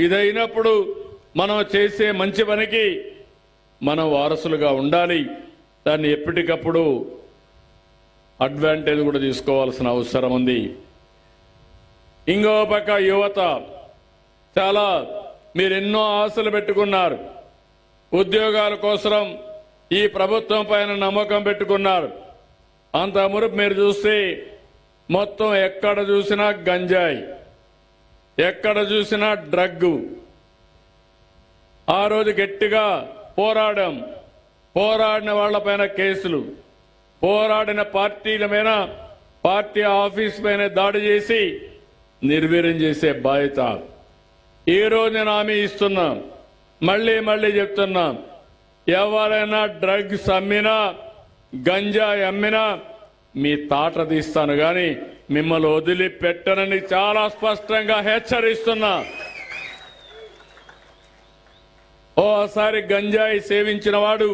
ఇదైనప్పుడు మనం చేసే మంచి పనికి మనం వారసులుగా ఉండాలి. దాన్ని ఎప్పటికప్పుడు అడ్వాంటేజ్ కూడా తీసుకోవాల్సిన అవసరం ఉంది. ఇంకో పక్క యువత చాలా మీరు ఎన్నో ఆశలు పెట్టుకున్నారు. ఉద్యోగాల కోసం ఈ ప్రభుత్వం పైన నమ్మకం పెట్టుకున్నారు. అంత మురుపు మీరు చూస్తే మొత్తం ఎక్కడ చూసినా గంజాయి, ఎక్కడ చూసినా డ్రగ్గు. ఆ రోజు గట్టిగా పోరాడాం. పోరాడిన వాళ్లపైన కేసులు, పోరాడిన పార్టీల మీద, పార్టీ ఆఫీస్ పైన దాడి చేసి నిర్వీర్యం చేసే బాధ్యత ఈ రోజు నేను హామీ ఇస్తున్నా, మళ్ళీ చెప్తున్నా, ఎవరైనా డ్రగ్స్ అమ్మినా, గంజాయి అమ్మినా మీ తాట తీస్తాను గాని మిమ్మల్ని వదిలిపెట్టనని చాలా స్పష్టంగా హెచ్చరిస్తున్నా. ఓసారి గంజాయి సేవించిన వాడు,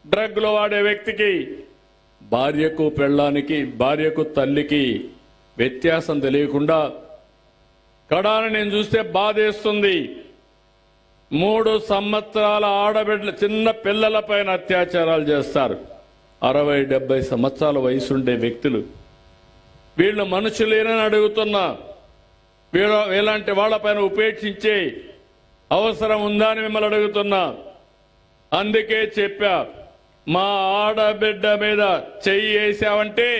డ్రగ్లు వాడే వ్యక్తికి భార్యకు పెళ్ళానికి, భార్యకు తల్లికి వ్యత్యాసం తెలియకుండా కడాని నేను చూస్తే బాధేస్తుంది. 3 సంవత్సరాల ఆడబిడ్డల చిన్న పిల్లల పైన అత్యాచారాలు చేస్తారు. 60-70 సంవత్సరాల వయసుండే వ్యక్తులు. వీళ్ళు మనుషులేనని అడుగుతున్నా. ఇలాంటి వాళ్ళపైన ఉపేక్షించే అవసరం ఉందా అని మిమ్మల్ని అడుగుతున్నా. అందుకే చెప్పా, మా ఆడబిడ్డ మీద చెయ్యి వేసావంటే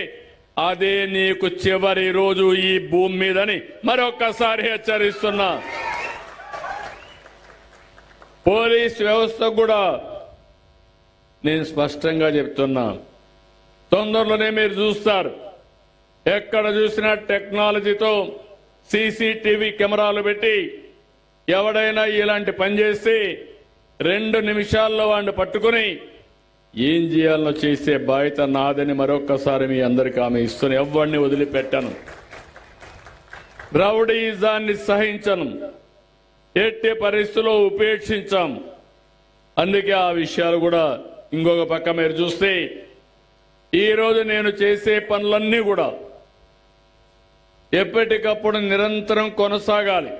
అదే నీకు చివరి రోజు ఈ భూమి మీదని మరొక్కసారి హెచ్చరిస్తున్నా. పోలీస్ వ్యవస్థ కూడా నేను స్పష్టంగా చెప్తున్నా, తొందరలోనే మీరు చూస్తారు. ఎక్కడ చూసినా టెక్నాలజీతో సీసీటీవీ కెమెరాలు పెట్టి ఎవడైనా ఇలాంటి పని చేస్తే 2 నిమిషాల్లో వాడిని పట్టుకుని ఏం చేయాలనో చేసే బాధ్యత నాదని మరొక్కసారి మీ అందరికీ ఆమె ఇస్తున్న. ఎవరిని వదిలిపెట్టను, రౌడీజాన్ని సహించను, ఎట్టి పరిస్థితుల్లో ఉపేక్షించాం. అందుకే ఆ విషయాలు కూడా ఇంకొక పక్క మీరు చూస్తే ఈరోజు నేను చేసే పనులన్నీ కూడా ఎప్పటికప్పుడు నిరంతరం కొనసాగాలి.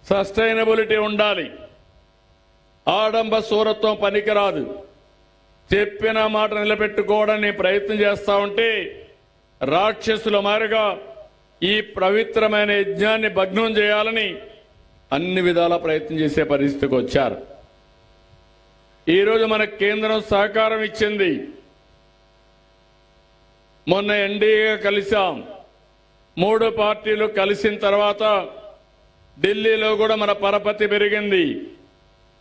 సస్టైనబిలిటీ ఉండాలి. ఆడంబ సూరత్వం పనికిరాదు. చెప్పిన మాట నిలబెట్టుకోవడానికి ప్రయత్నం చేస్తా ఉంటే రాక్షసుల మారిగా ఈ పవిత్రమైన యజ్ఞాన్ని భగ్నం చేయాలని అన్ని విధాల ప్రయత్నం చేసే పరిస్థితికి వచ్చారు. ఈరోజు మన కేంద్రం సహకారం ఇచ్చింది. మొన్న ఎన్డీఏగా కలిశాం. 3 పార్టీలు కలిసిన తర్వాత ఢిల్లీలో కూడా మన పరపతి పెరిగింది.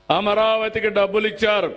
అమరావతికి డబ్బులు ఇచ్చారు.